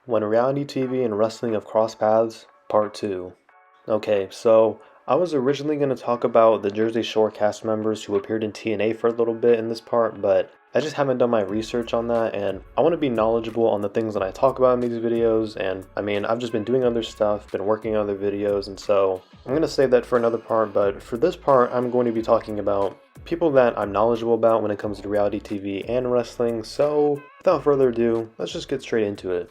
When reality TV and wrestling have crossed paths, part 2. Okay, so I was originally going to talk about the Jersey Shore cast members who appeared in TNA for a little bit in this part, but I just haven't done my research on that, and I want to be knowledgeable on the things that I talk about in these videos, and I mean, I've just been doing other stuff, been working on other videos, and so I'm going to save that for another part, but for this part, I'm going to be talking about people that I'm knowledgeable about when it comes to reality TV and wrestling, so without further ado, let's just get straight into it.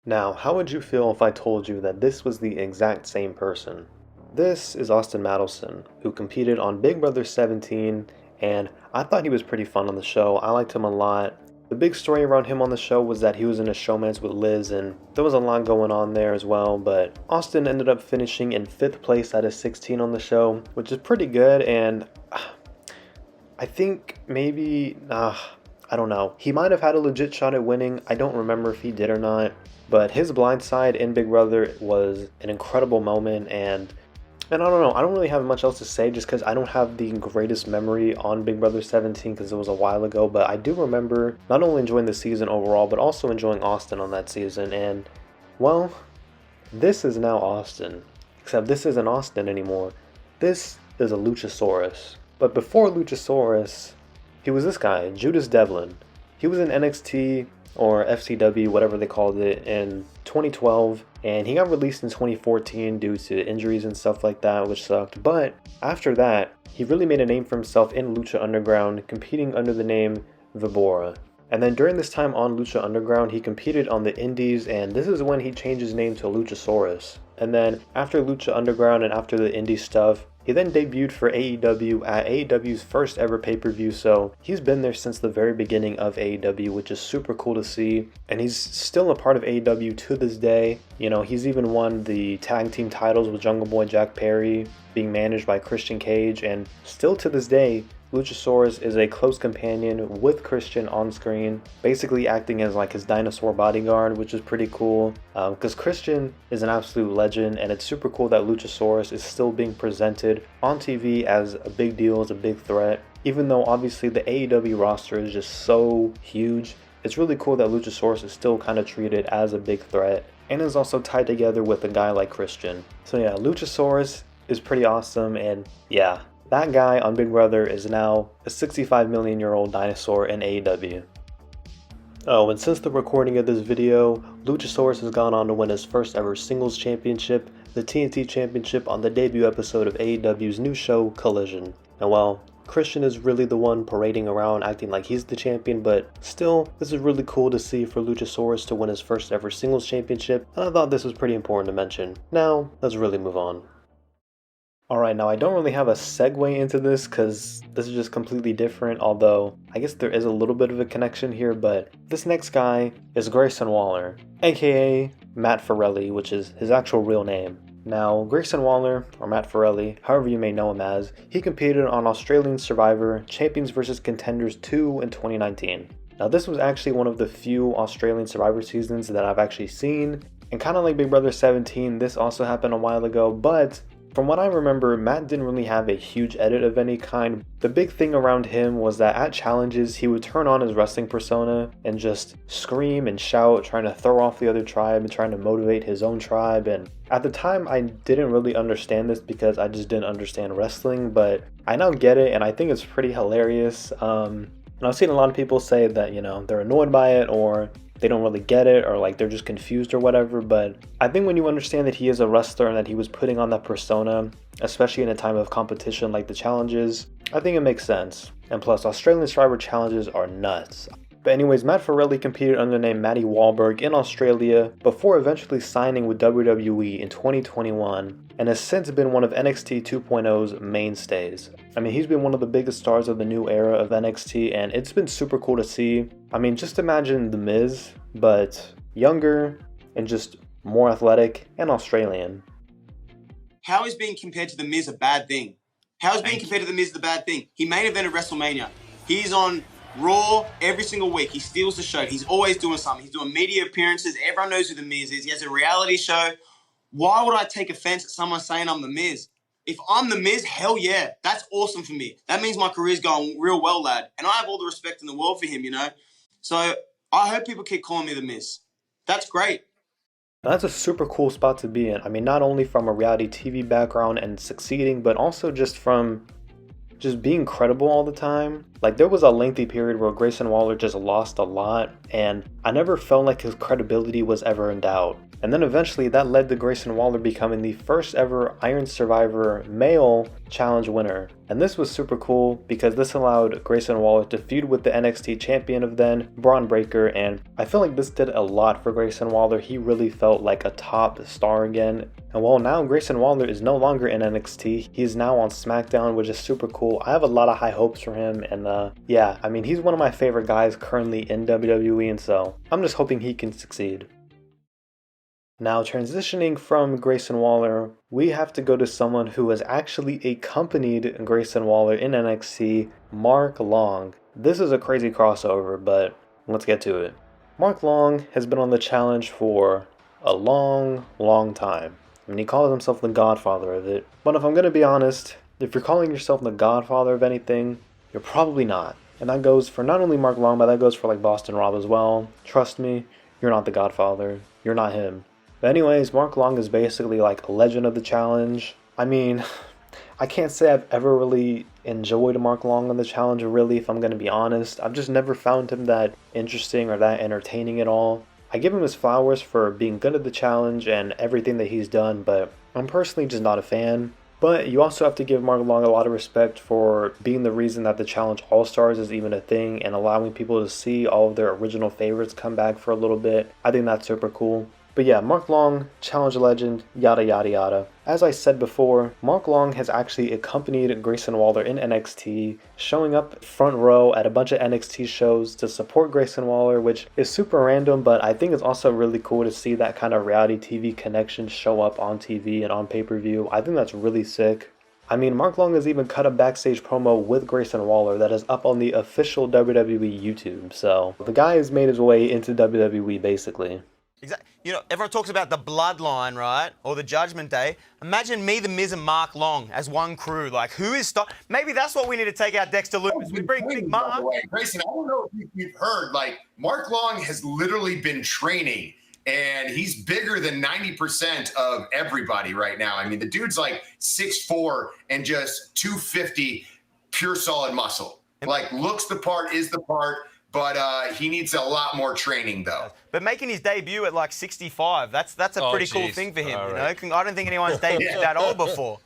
Now, how would you feel if I told you that this was the exact same person? This is Austin Madelson, who competed on Big Brother 17, and I thought he was pretty fun on the show. I liked him a lot. The big story around him on the show was that he was in a showmance with Liz, and there was a lot going on there as well, but Austin ended up finishing in 5th place out of 16 on the show, which is pretty good, and I think maybe, I don't know. He might have had a legit shot at winning. I don't remember if he did or not. But his blindside in Big Brother was an incredible moment, and I don't know. I don't really have much else to say just because I don't have the greatest memory on Big Brother 17 because it was a while ago. But I do remember not only enjoying the season overall, but also enjoying Austin on that season. And, well, this is now Austin. Except this isn't Austin anymore. This is a Luchasaurus. But before Luchasaurus, he was this guy, Judas Devlin. He was in NXT or FCW, whatever they called it, in 2012, and he got released in 2014 due to injuries and stuff like that, which sucked. But after that, he really made a name for himself in Lucha Underground, competing under the name Vibora. And then during this time on Lucha Underground, he competed on the Indies, and this is when he changed his name to Luchasaurus. And then after Lucha Underground and after the indie stuff, he then debuted for AEW at AEW's first ever pay-per-view, so he's been there since the very beginning of AEW, which is super cool to see. And he's still a part of AEW to this day. You know, he's even won the tag team titles with Jungle Boy Jack Perry, being managed by Christian Cage, and still to this day, Luchasaurus is a close companion with Christian on screen, basically acting as like his dinosaur bodyguard, which is pretty cool. Because Christian is an absolute legend, and it's super cool that Luchasaurus is still being presented on TV as a big deal, as a big threat. Even though obviously the AEW roster is just so huge, it's really cool that Luchasaurus is still kind of treated as a big threat, and is also tied together with a guy like Christian. So yeah, Luchasaurus is pretty awesome, and yeah. That guy on Big Brother is now a 65 million year old dinosaur in AEW. Oh, and since the recording of this video, Luchasaurus has gone on to win his first ever singles championship, the TNT Championship, on the debut episode of AEW's new show, Collision. And while Christian is really the one parading around acting like he's the champion, but still, this is really cool to see for Luchasaurus to win his first ever singles championship, and I thought this was pretty important to mention. Now, let's really move on. Alright, now I don't really have a segue into this because this is just completely different, although I guess there is a little bit of a connection here, but this next guy is Grayson Waller, aka Matt Farrelly, which is his actual real name. Now, Grayson Waller, or Matt Farrelly, however you may know him as, he competed on Australian Survivor Champions vs. Contenders 2 in 2019. Now, this was actually one of the few Australian Survivor seasons that I've actually seen, and kind of like Big Brother 17, this also happened a while ago, but from what I remember, Matt didn't really have a huge edit of any kind. The big thing around him was that at challenges, he would turn on his wrestling persona and just scream and shout, trying to throw off the other tribe and trying to motivate his own tribe. And at the time, I didn't really understand this because I just didn't understand wrestling, but I now get it, and I think it's pretty hilarious. And I've seen a lot of people say that, you know, they're annoyed by it, or they don't really get it, or like they're just confused or whatever, but I think when you understand that he is a wrestler and that he was putting on that persona, especially in a time of competition like the challenges, I think it makes sense. And plus, Australian Survivor challenges are nuts. But anyways, Matt Farrelly competed under the name Matty Wahlberg in Australia before eventually signing with WWE in 2021, and has since been one of NXT 2.0's mainstays. I mean, he's been one of the biggest stars of the new era of NXT, and it's been super cool to see. I mean, just imagine The Miz, but younger and just more athletic and Australian. How is being compared to The Miz a bad thing? How is being compared to The Miz the bad thing? He main evented WrestleMania. He's on Raw every single week. He steals the show. He's always doing something. He's doing media appearances. Everyone knows who The Miz is. He has a reality show. Why would I take offense at someone saying I'm The Miz? If I'm The Miz, hell yeah. That's awesome for me. That means my career's going real well, lad. And I have all the respect in the world for him, you know? So I hope people keep calling me The Miz. That's great. That's a super cool spot to be in. I mean, not only from a reality TV background and succeeding, but also just from just being credible all the time. Like, there was a lengthy period where Grayson Waller just lost a lot, and I never felt like his credibility was ever in doubt. And then eventually that led to Grayson Waller becoming the first ever Iron Survivor male challenge winner. And this was super cool because this allowed Grayson Waller to feud with the NXT champion of then, Braun Breaker, and I feel like this did a lot for Grayson Waller. He really felt like a top star again. And while now Grayson Waller is no longer in NXT, he's now on SmackDown, which is super cool. I have a lot of high hopes for him, and yeah, I mean, he's one of my favorite guys currently in WWE, and so I'm just hoping he can succeed. Now, transitioning from Grayson Waller, we have to go to someone who has actually accompanied Grayson Waller in NXT, Mark Long. This is a crazy crossover, but let's get to it. Mark Long has been on the challenge for a long time. I mean, he calls himself the godfather of it, but if I'm gonna be honest, if you're calling yourself the godfather of anything, you're probably not. And that goes for not only Mark Long, but that goes for like Boston Rob as well. Trust me, you're not the godfather. You're not him. But anyways, Mark Long is basically like a legend of the challenge. I mean, I can't say I've ever really enjoyed Mark Long on the challenge, really, if I'm going to be honest. I've just never found him that interesting or that entertaining at all. I give him his flowers for being good at the challenge and everything that he's done, but I'm personally just not a fan. But you also have to give Mark Long a lot of respect for being the reason that the Challenge All-Stars is even a thing and allowing people to see all of their original favorites come back for a little bit. I think that's super cool. But yeah, Mark Long, challenge legend, yada yada yada. As I said before, Mark Long has actually accompanied Grayson Waller in NXT, showing up front row at a bunch of NXT shows to support Grayson Waller, which is super random, but I think it's also really cool to see that kind of reality TV connection show up on TV and on pay-per-view. I think that's really sick. I mean, Mark Long has even cut a backstage promo with Grayson Waller that is up on the official WWE YouTube, so the guy has made his way into WWE basically. Exactly. You know, everyone talks about the bloodline, right? Or the Judgment Day. Imagine me, The Miz, and Mark Long as one crew. Like, who is stop? Maybe that's what we need to take out Dexter Lumis. We bring Big Mark. Grayson, I don't know if you've heard, like, Mark Long has literally been training, and he's bigger than 90% of everybody right now. I mean, the dude's like 6'4" and just 250 pure solid muscle. Like, looks the part, is the part. But he needs a lot more training, though. But making his debut at like 65, that's a pretty cool thing for him. You know, I don't think anyone's debuted that old before.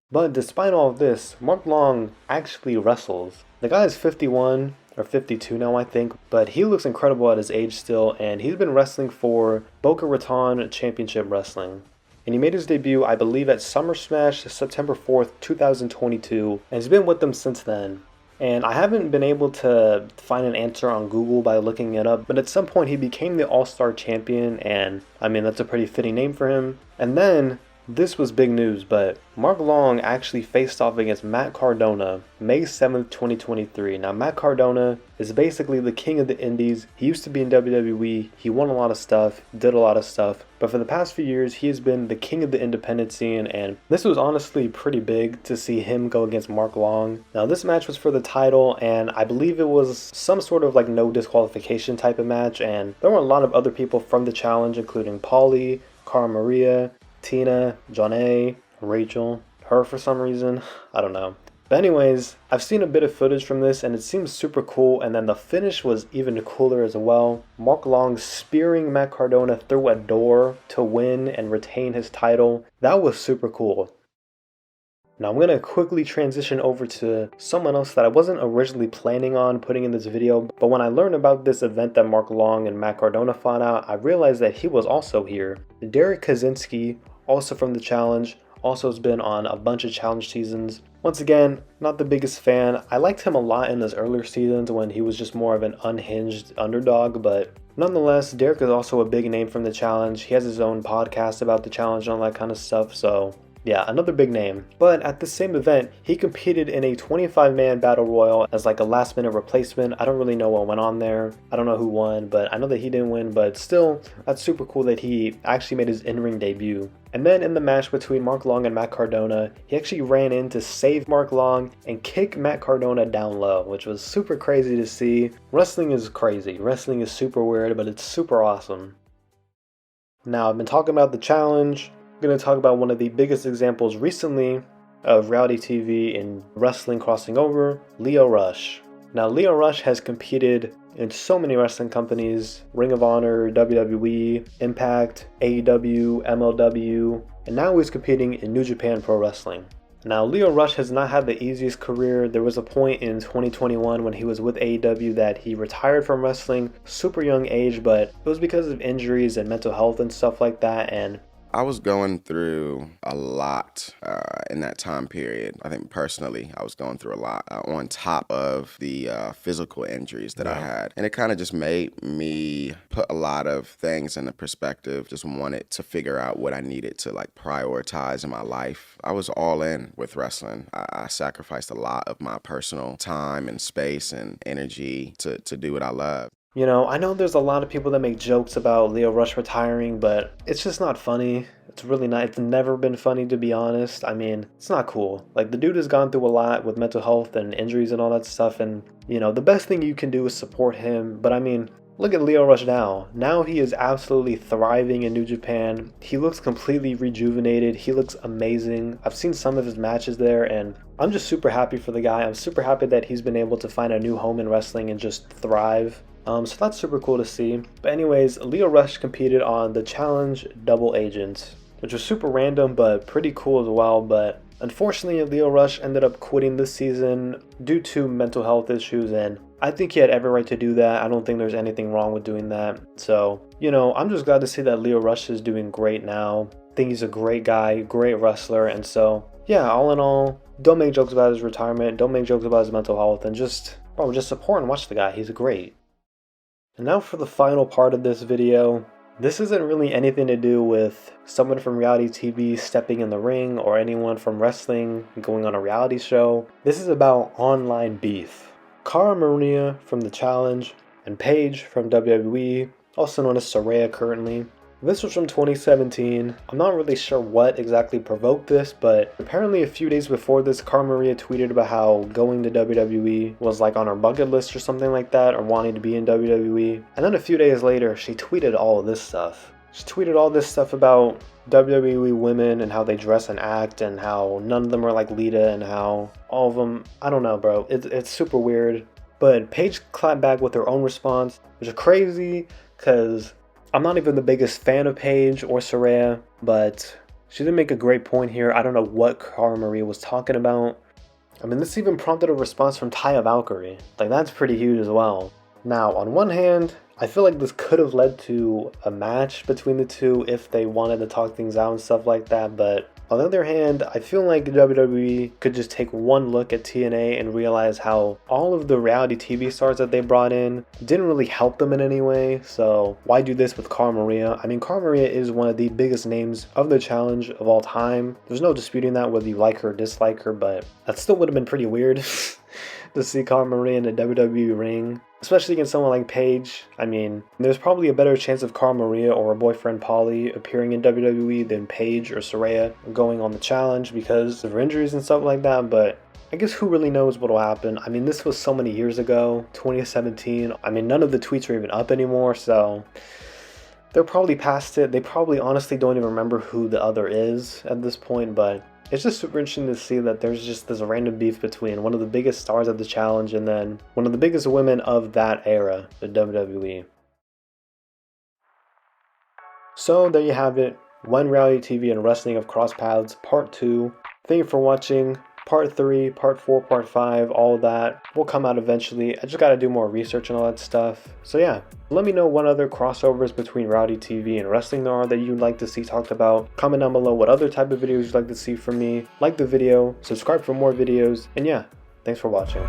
But despite all of this, Mark Long actually wrestles. The guy is 51 or 52 now, I think, but he looks incredible at his age still, and he's been wrestling for Boca Raton Championship Wrestling. And he made his debut, I believe, at Summer Smash September 4th, 2022, and he's been with them since then. And I haven't been able to find an answer on Google by looking it up, but at some point he became the All-Star Champion, and I mean, that's a pretty fitting name for him. And then, this was big news, but Mark Long actually faced off against Matt Cardona May 7th, 2023. Now, Matt Cardona is basically the king of the indies. He used to be in WWE, he won a lot of stuff, did a lot of stuff, but for the past few years, he has been the king of the independent scene, and this was honestly pretty big to see him go against Mark Long. Now, this match was for the title, and I believe it was some sort of like no disqualification type of match, and there were a lot of other people from the challenge, including Paulie, Cara Maria, Tina, Johnny, Rachel, her for some reason, I don't know. But anyways, I've seen a bit of footage from this and it seems super cool, and then the finish was even cooler as well. Mark Long spearing Matt Cardona through a door to win and retain his title. That was super cool. Now I'm going to quickly transition over to someone else that I wasn't originally planning on putting in this video, but when I learned about this event that Mark Long and Matt Cardona fought out, I realized that he was also here. Derek Kaczynski, also from the challenge, also has been on a bunch of challenge seasons. Once again, not the biggest fan. I liked him a lot in his earlier seasons when he was just more of an unhinged underdog, but nonetheless, Derek is also a big name from the challenge. He has his own podcast about the challenge and all that kind of stuff, so yeah, another big name. But at the same event, he competed in a 25-man battle royal as like a last-minute replacement. I don't really know what went on there. I don't know who won, but I know that he didn't win, but still, that's super cool that he actually made his in-ring debut. And then in the match between Mark Long and Matt Cardona, he actually ran in to save Mark Long and kick Matt Cardona down low, which was super crazy to see. Wrestling is crazy. Wrestling is super weird, but it's super awesome. Now, I've been talking about the challenge. I'm going to talk about one of the biggest examples recently of reality TV and wrestling crossing over, Lio Rush. Now, Lio Rush has competed in so many wrestling companies: Ring of Honor, WWE, Impact, AEW, MLW, and now he's competing in New Japan Pro Wrestling. Now, Lio Rush has not had the easiest career. There was a point in 2021 when he was with AEW that he retired from wrestling, super young age, but it was because of injuries and mental health and stuff like that, and I was going through a lot in that time period. I think personally, I was going through a lot on top of the physical injuries that I had. And it kind of just made me put a lot of things into perspective, just wanted to figure out what I needed to like prioritize in my life. I was all in with wrestling. I sacrificed a lot of my personal time and space and energy to do what I love. You know, I know there's a lot of people that make jokes about Lio Rush retiring, but it's just not funny. It's really not. It's never been funny, to be honest. I mean, it's not cool. Like, the dude has gone through a lot with mental health and injuries and all that stuff, and, you know, the best thing you can do is support him. But I mean, look at Lio Rush now. Now he is absolutely thriving in New Japan. He looks completely rejuvenated. He looks amazing. I've seen some of his matches there, and I'm just super happy for the guy. I'm super happy that he's been able to find a new home in wrestling and just thrive. So that's super cool to see. But anyways, Lio Rush competed on the Challenge Double Agent, which was super random but pretty cool as well. But unfortunately, Lio Rush ended up quitting this season due to mental health issues, and I think he had every right to do that. I don't think there's anything wrong with doing that. So, you know, I'm just glad to see that Lio Rush is doing great now. I think he's a great guy, great wrestler, and so, yeah, all in all, don't make jokes about his retirement, don't make jokes about his mental health, and just support and watch the guy. He's great. And now for the final part of this video. This isn't really anything to do with someone from reality TV stepping in the ring or anyone from wrestling going on a reality show. This is about online beef. Cara Maria from The Challenge and Paige from WWE, also known as Saraya currently. This was from 2017. I'm not really sure what exactly provoked this, but apparently a few days before this, Cara Maria tweeted about how going to WWE was like on her bucket list or something like that, or wanting to be in WWE. And then a few days later, she tweeted all of this stuff. She tweeted all this stuff about WWE women and how they dress and act, and how none of them are like Lita, and how all of them, I don't know, bro. It's super weird. But Paige clapped back with her own response, which is crazy because I'm not even the biggest fan of Paige or Saraya, but she did make a great point here. I don't know what Cara Maria was talking about. I mean, this even prompted a response from Taya Valkyrie. Like, that's pretty huge as well. Now, on one hand, I feel like this could have led to a match between the two if they wanted to talk things out and stuff like that, but on the other hand, I feel like WWE could just take one look at TNA and realize how all of the reality TV stars that they brought in didn't really help them in any way, so why do this with Cara Maria? I mean, Cara Maria is one of the biggest names of the Challenge of all time. There's no disputing that, whether you like her or dislike her, but that still would have been pretty weird to see Cara Maria in a WWE ring, especially against someone like Paige. I mean, there's probably a better chance of Cara Maria or her boyfriend Paulie appearing in WWE than Paige or Saraya going on the Challenge because of her injuries and stuff like that, but I guess who really knows what will happen. I mean, this was so many years ago, 2017. I mean, none of the tweets are even up anymore, so they're probably past it. They probably honestly don't even remember who the other is at this point, but it's just super interesting to see that there's just this random beef between one of the biggest stars of the Challenge and then one of the biggest women of that era, the WWE. So there you have it. When reality TV and wrestling have crossed paths, part 2. Thank you for watching. Part 3, Part 4, Part 5, all of that will come out eventually. I just gotta do more research and all that stuff. So yeah, let me know what other crossovers between reality TV and wrestling there are that you'd like to see talked about. Comment down below what other type of videos you'd like to see from me. Like the video, subscribe for more videos, and yeah, thanks for watching.